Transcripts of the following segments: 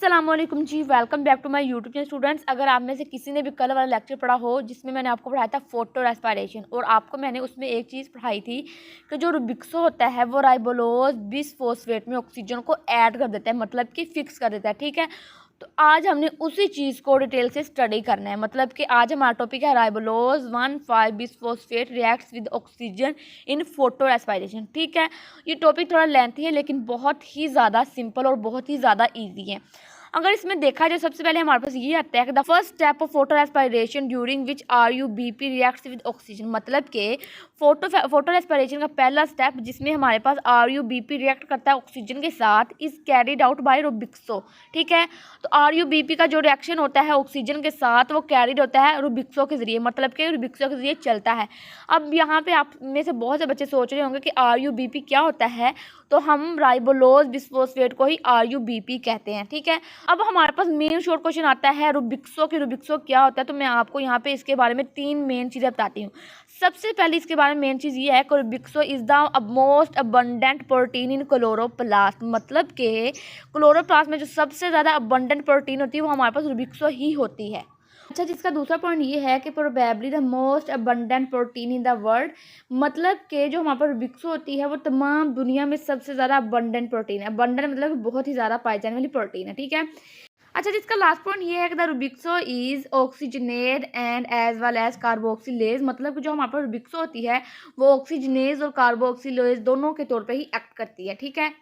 अस्सलामुअलैकुम जी, welcome back to my YouTube channel. Students, अगर आप में से किसी ने भी कल वाला लेक्चर पढ़ा हो जिसमें मैंने आपको पढ़ाया था फोटो रेस्पिरेशन, और आपको मैंने उसमें एक चीज़ पढ़ाई थी कि जो रुबिक्सो होता है वो राइबोलोज बिसफॉस्फेट में ऑक्सीजन को ऐड कर देता है, मतलब कि फिक्स कर देता है। ठीक है, तो आज हमने उसी चीज़ को डिटेल से स्टडी करना है। मतलब कि आज हमारा टॉपिक है राइबोलोज 1,5 bisphosphate reacts with oxygen in photo respiration. ठीक है, ये टॉपिक थोड़ा लेंथी है लेकिन बहुत ही ज़्यादा सिंपल और बहुत ही ज़्यादा ईजी है। अगर इसमें देखा जाए, सबसे पहले हमारे पास ये आता है कि the first step of photo respiration during which RUBP reacts with oxygen. मतलब कि फोटो रेस्पिरेशन का पहला स्टेप जिसमें हमारे पास RUBP रिएक्ट करता है ऑक्सीजन के साथ इज कैरिड आउट बाय रुबिक्सो। ठीक है, तो RUBP का जो रिएक्शन होता है ऑक्सीजन के साथ वो कैरिड होता है रुबिक्सो के जरिए, मतलब कि रुबिक्सो के जरिए चलता है। अब यहाँ पे आप में से बहुत से बच्चे सोच रहे होंगे कि RUBP क्या होता है, तो हम राइबोलोज बिसफॉस्फेट को ही RUBP कहते हैं। ठीक है, अब हमारे पास मेन शॉर्ट क्वेश्चन आता है रुबिक्सो क्या होता है, तो मैं आपको यहाँ पे इसके बारे में 3 मेन चीज़ें बताती हूँ। सबसे पहले इसके बारे में मेन चीज़ ये है कि rubisco is the most abundant protein in chloroplast. मतलब कि क्लोरोप्लास्ट में जो सबसे ज़्यादा अबंडेंट प्रोटीन होती है वो हमारे पास रुबिक्सो ही होती है। अच्छा, जिसका दूसरा पॉइंट ये है कि probably the most abundant protein in the world. मतलब कि जो हमारे पास रुबिक्सो होती है वो तमाम दुनिया में सबसे ज़्यादा अबंडेंट प्रोटीन है। अबंडेंट मतलब बहुत ही ज़्यादा पाई जाने वाली प्रोटीन है। ठीक है, अच्छा, जिसका लास्ट पॉइंट ये है कि the rubisco is oxygenase and as well as carboxylase. मतलब कि जो हमारे पास रुबिक्सो होती है वो ऑक्सीजनेज और कार्बोक्सिलेज दोनों के तौर पे ही एक्ट करती है। ठीक है,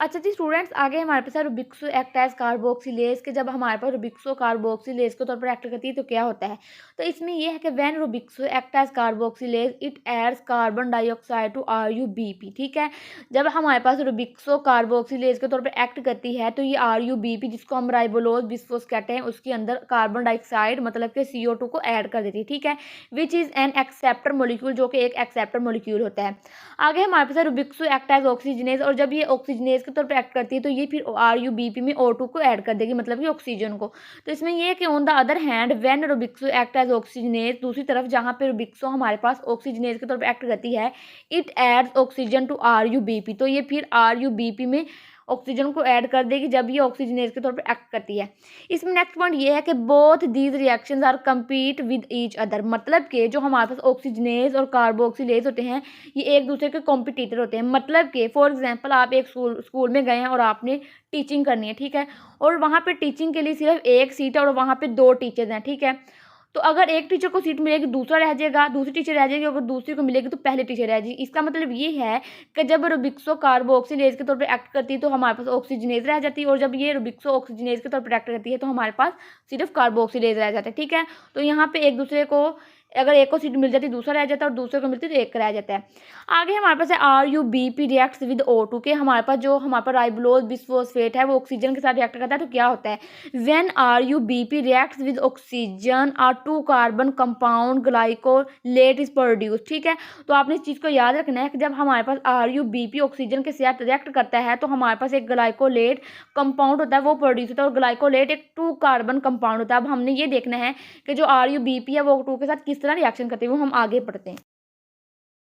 अच्छा जी स्टूडेंट्स, आगे हमारे पास है रुबिक्सो एक्ट एज कार्बोक्सिलेज के जब हमारे पास रुबिक्सो कार्बोक्सिलेज के तौर पर एक्ट करती है तो क्या होता है। तो इसमें यह है कि when rubisco act as carboxylase it adds carbon dioxide to RUBP। ठीक है, जब हमारे पास रुबिक्सो कार्बोक्सिलेज के तौर पर एक्ट करती है तो ये RUBP, जिसको हम राइबोलोज बिसफॉस कहते हैं, उसके अंदर कार्बन डाइऑक्साइड मतलब कि CO2 को ऐड कर देती है। ठीक है, which is an acceptor molecule, जो कि एक एक्सेप्टर मोलिक्यूल होता है। आगे हमारे पास है रुबिक्सो एक्ट एज ऑक्सीजनेज, और जब ये ऑक्सीजनेज के तौर पर एक्ट करती है तो ये फिर RUBP में O2 को ऐड कर देगी, मतलब कि ऑक्सीजन को। तो इसमें ये है कि on the other hand when rubisco act as oxygenase, दूसरी तरफ जहाँ पे रुबिक्सो हमारे पास ऑक्सीजनेज के तौर पर एक्ट करती है, it adds oxygen to RUBP, तो ये फिर RUBP में ऑक्सीजन को ऐड कर देगी जब ये ऑक्सीजनेज के तौर पर एक्ट करती है। इसमें नेक्स्ट पॉइंट ये है कि both these reactions are compete with each other. मतलब कि जो हमारे पास ऑक्सीजनेज और कार्बोक्सिलेज होते हैं ये एक दूसरे के कॉम्पिटिटर होते हैं। मतलब कि फॉर एग्जांपल आप एक स्कूल में गए हैं और आपने टीचिंग करनी है। ठीक है, और वहाँ पे टीचिंग के लिए सिर्फ एक सीट है और वहाँ पे 2 टीचर्स हैं। ठीक है, तो अगर एक टीचर को सीट मिलेगी दूसरा रह जाएगा, दूसरी टीचर रह जाएगी, अगर दूसरी को मिलेगी तो पहले टीचर रह जाएगी। इसका मतलब ये है कि जब रुबिक्सो कार्बोक्सिलेज के तौर पर एक्ट करती है तो हमारे पास ऑक्सीजनेज रह जाती है, और जब ये रुबिक्सो ऑक्सीजनेज के तौर पर एक्ट करती है तो हमारे पास सिर्फ कार्बोक्सिलेज रह जाता है। ठीक है, तो यहाँ पे एक दूसरे को, अगर एक को सीट मिल जाती है दूसरा रह जाता है, और दूसरे को मिलती है तो एक रह जाता है। आगे हमारे पास है RUBP रिएक्ट्स विद O2 के हमारे पास जो हमारे पास राइबोलोज बिसफॉस्फेट है वो ऑक्सीजन के साथ रिएक्ट करता है, तो क्या होता है when RUBP reacts with oxygen और 2 carbon compound glycolate is produce. ठीक है, तो आपने इस चीज़ को याद रखना है कि जब हमारे पास RUBP ऑक्सीजन के साथ रिएक्ट करता है तो हमारे पास एक ग्लाइकोलेट कंपाउंड होता है वो प्रोड्यूस होता है, और ग्लाइकोलेट एक 2 कार्बन कंपाउंड होता है। अब हमने ये देखना है कि जो RUBP है वो O2 के साथ किस तरह रिएक्शन करते हैं, वो हम आगे पढ़ते हैं।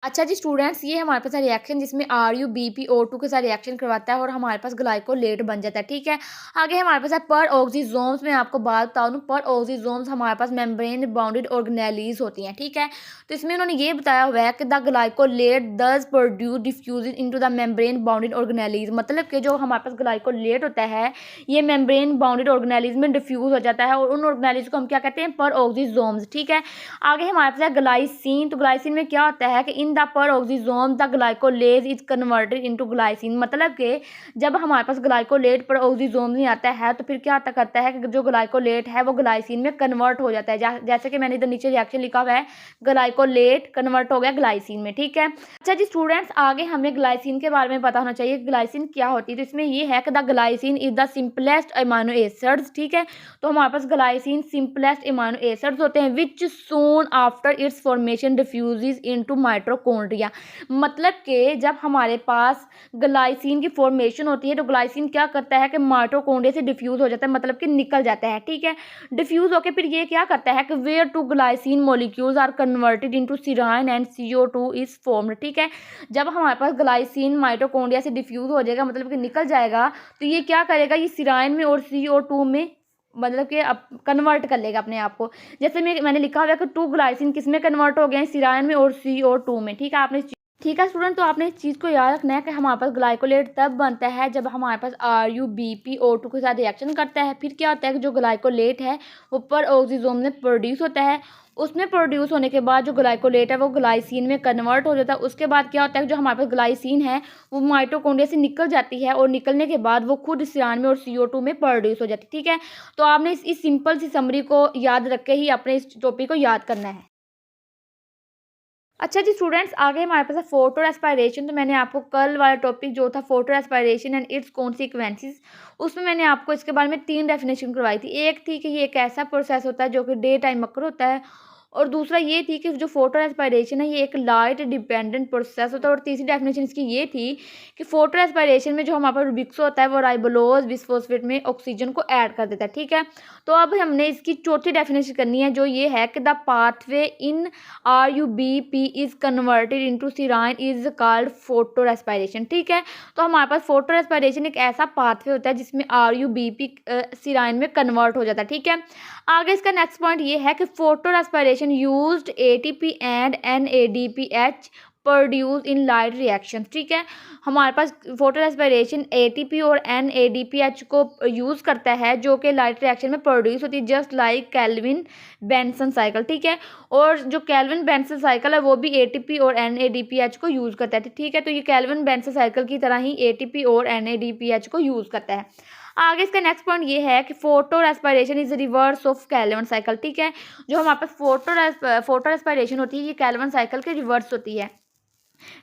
अच्छा जी स्टूडेंट्स, ये हमारे पास रिएक्शन जिसमें RUBP O2 के साथ रिएक्शन करवाता है और हमारे पास ग्लाइकोलेट बन जाता है। ठीक है, आगे हमारे पास है पर ऑक्सीजोम्स। मैं आपको बात बता दूं, पर ऑक्सीजोम्स हमारे पास मेम्ब्रेन बाउंडेड ऑर्गेनेलीज होती हैं। ठीक है, तो इसमें उन्होंने ये बताया हुआ है कि the glycolate thus produce diffuse into the membrane bounded organelles. मतलब कि जो हमारे पास ग्लाइकोलेट होता है ये मेम्ब्रेन बाउंडेड ऑर्गेनेलीज में डिफ्यूज हो जाता है, और उन ऑर्गेनेलीज को हम क्या कहते हैं, पर ऑक्सीजोम्स। ठीक है, आगे हमारे पास है ग्लाइसिन। तो ग्लाइसिन में क्या होता है कि in the peroxisome the glycolate is converted into glycine. मतलब कि जब हमारे पास ग्लाइकोलेट पर ऑक्सीजोम नहीं आता है तो फिर क्या करता है कि जो ग्लाइकोलेट है वो ग्लाइसिन में कन्वर्ट हो जाता है। जैसे कि मैंने इधर नीचे रिएक्शन लिखा हुआ है, ग्लाइकोलेट कन्वर्ट हो गया ग्लाइसिन में। ठीक है, अच्छा जी स्टूडेंट्स, आगे हमें ग्लाइसिन के बारे में पता होना चाहिए ग्लाइसिन क्या होती है। तो इसमें ये है कि the glycine is the simplest amino acids. ठीक है, तो हमारे पास ग्लाइसिन सिंपलेस्ट अमाइनो एसिड्स होते हैं which soon after its formation diffuses into mitochondria mitochondria. मतलब कि जब हमारे पास ग्लाइसिन की फॉर्मेशन होती है तो ग्लाइसिन क्या करता है कि माइटोकॉन्ड्रिया से डिफ्यूज़ हो जाता है, मतलब कि निकल जाता है, ठीक है। डिफ्यूज़ होकर फिर ये क्या करता है कि where two glycine molecules are converted into serine and CO2 is formed, ठीक है। जब हमारे पास ग्लाइसिन माइटोकॉन्ड्रिया से डिफ्यूज़ हो जाएगा, मतलब कि निकल जाएगा, तो ये क्या करेगा, ये सीराइन में और CO2 में मतलब कि अब कन्वर्ट कर लेगा अपने आप को। जैसे मैंने लिखा हुआ है कि 2 ग्लाइसिन किस में कन्वर्ट हो गए हैं, सीराइन में और CO2 में, ठीक है। ठीक है स्टूडेंट, तो आपने इस चीज़ को याद रखना है कि हमारे पास ग्लाइकोलेट तब बनता है जब हमारे पास RuBpO2 के साथ रिएक्शन करता है। फिर क्या होता है कि जो ग्लाइकोलेट है वो पर ऑक्सीजोम में प्रोड्यूस होता है। उसमें प्रोड्यूस होने के बाद जो ग्लाइकोलेट है वो ग्लाइसिन में कन्वर्ट हो जाता है। उसके बाद क्या होता है कि जो हमारे पास ग्लाइसिन है वो माइटोकॉन्ड्रिया से निकल जाती है और निकलने के बाद वो खुद सीरान में और CO2 में प्रोड्यूस हो जाती है, ठीक है। तो आपने इस सिंपल सी समरी को याद रख के ही अपने इस टॉपिक को याद करना है। अच्छा जी स्टूडेंट्स, आगे हमारे पास है फोटो रेस्पायरेशन। तो मैंने आपको कल वाला टॉपिक जो था photo respiration and it's consequences, उसमें मैंने आपको इसके बारे में 3 डेफिनेशन करवाई थी। एक थी कि ये एक ऐसा प्रोसेस होता है जो कि डे टाइम अकर होता है, और दूसरा ये थी कि जो फोटो रेस्पायरेशन है ये एक लाइट डिपेंडेंट प्रोसेस होता है, और तीसरी डेफिनेशन इसकी ये थी कि फोटो रेस्पायरेशन में जो हमारे पास रुबिक्सो होता है वो राइबोलोज बिसफॉस्फेट में ऑक्सीजन को ऐड कर देता है, ठीक है। तो अब हमने इसकी चौथी डेफिनेशन करनी है, जो ये है कि the pathway in RuBp is converted into serine is called photo respiration, ठीक है। तो हमारे पास फोटो रेस्पायरेशन एक ऐसा पाथवे होता है जिसमें RuBp सीराइन में कन्वर्ट हो जाता है, ठीक है। आगे इसका नेक्स्ट पॉइंट ये है कि photo respiration used ATP and NADPH produce in light reaction, ठीक है। हमारे पास फोटो रेस्पायरेशन ATP और NADPH को यूज़ करता है जो कि लाइट रिएक्शन में प्रोड्यूस होती है, just like kelvin Benson cycle, ठीक है। और जो केल्विन बेंसन साइकिल है वो भी ATP और NADPH को यूज़ करता है, ठीक है। तो ये केल्विन बेंसन साइकिल की तरह ही ATP और NADPH को यूज़ करता है। आगे इसका नेक्स्ट पॉइंट ये है कि photo respiration is reverse of Calvin cycle, ठीक है। जो हमारे पास फोटो रेस्पायरेशन होती है ये केल्विन साइकिल के रिवर्स होती है।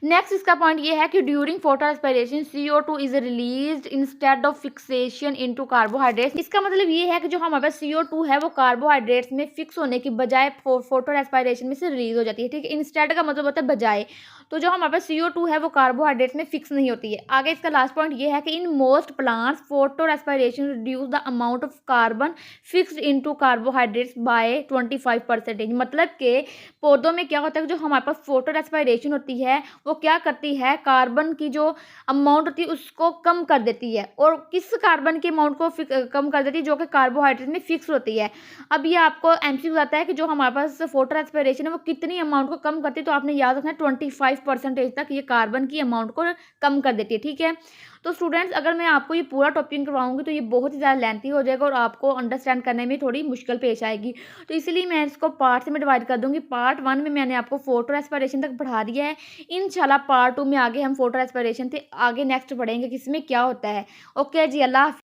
नेक्स्ट इसका पॉइंट ये है कि during photo respiration CO2 is released instead of fixation into carbohydrates. इसका मतलब ये है कि जो हमारे पास CO2 है वो कार्बोहाइड्रेट्स में फिक्स होने की बजाय फोटो रेस्पिरेशन में से रिलीज हो जाती है, ठीक है। इंस्टेड का मतलब होता है बजाय, तो जो हमारे पास CO2 है वो कार्बोहाइड्रेट्स में फिक्स नहीं होती है। आगे इसका लास्ट पॉइंट ये है कि in most plants photorespiration reduce the amount of carbon fixed into carbohydrates by 25%। मतलब कि पौधों में क्या होता है कि जो हमारे पास फोटो रेस्पिरेशन होती है वो क्या करती है, कार्बन की जो अमाउंट होती है उसको कम कर देती है। और किस कार्बन के अमाउंट को कम कर देती है, जो कि कार्बोहाइड्रेट में फिक्स होती है। अब ये आपको एमसीक्यू बताता है कि जो हमारे पास फोटो रेस्पिरेशन है वो कितनी अमाउंट को कम करती है, तो आपने याद रखना है 25% तक ये कार्बन की अमाउंट को कम कर देती है, ठीक है। तो स्टूडेंट्स, अगर मैं आपको ये पूरा टॉपिक करवाऊंगी तो ये बहुत ही ज़्यादा लेंथी हो जाएगा और आपको अंडरस्टैंड करने में थोड़ी मुश्किल पेश आएगी। तो इसलिए मैं इसको पार्ट में डिवाइड कर दूंगी। पार्ट 1 में मैंने आपको फोटो रेस्पिरेशन तक पढ़ा दिया है। इंशाल्लाह पार्ट 2 में आगे हम फोटो रेस्पिरेशन से आगे नेक्स्ट पढ़ेंगे कि इसमें क्या होता है। ओके जी, अल्लाह।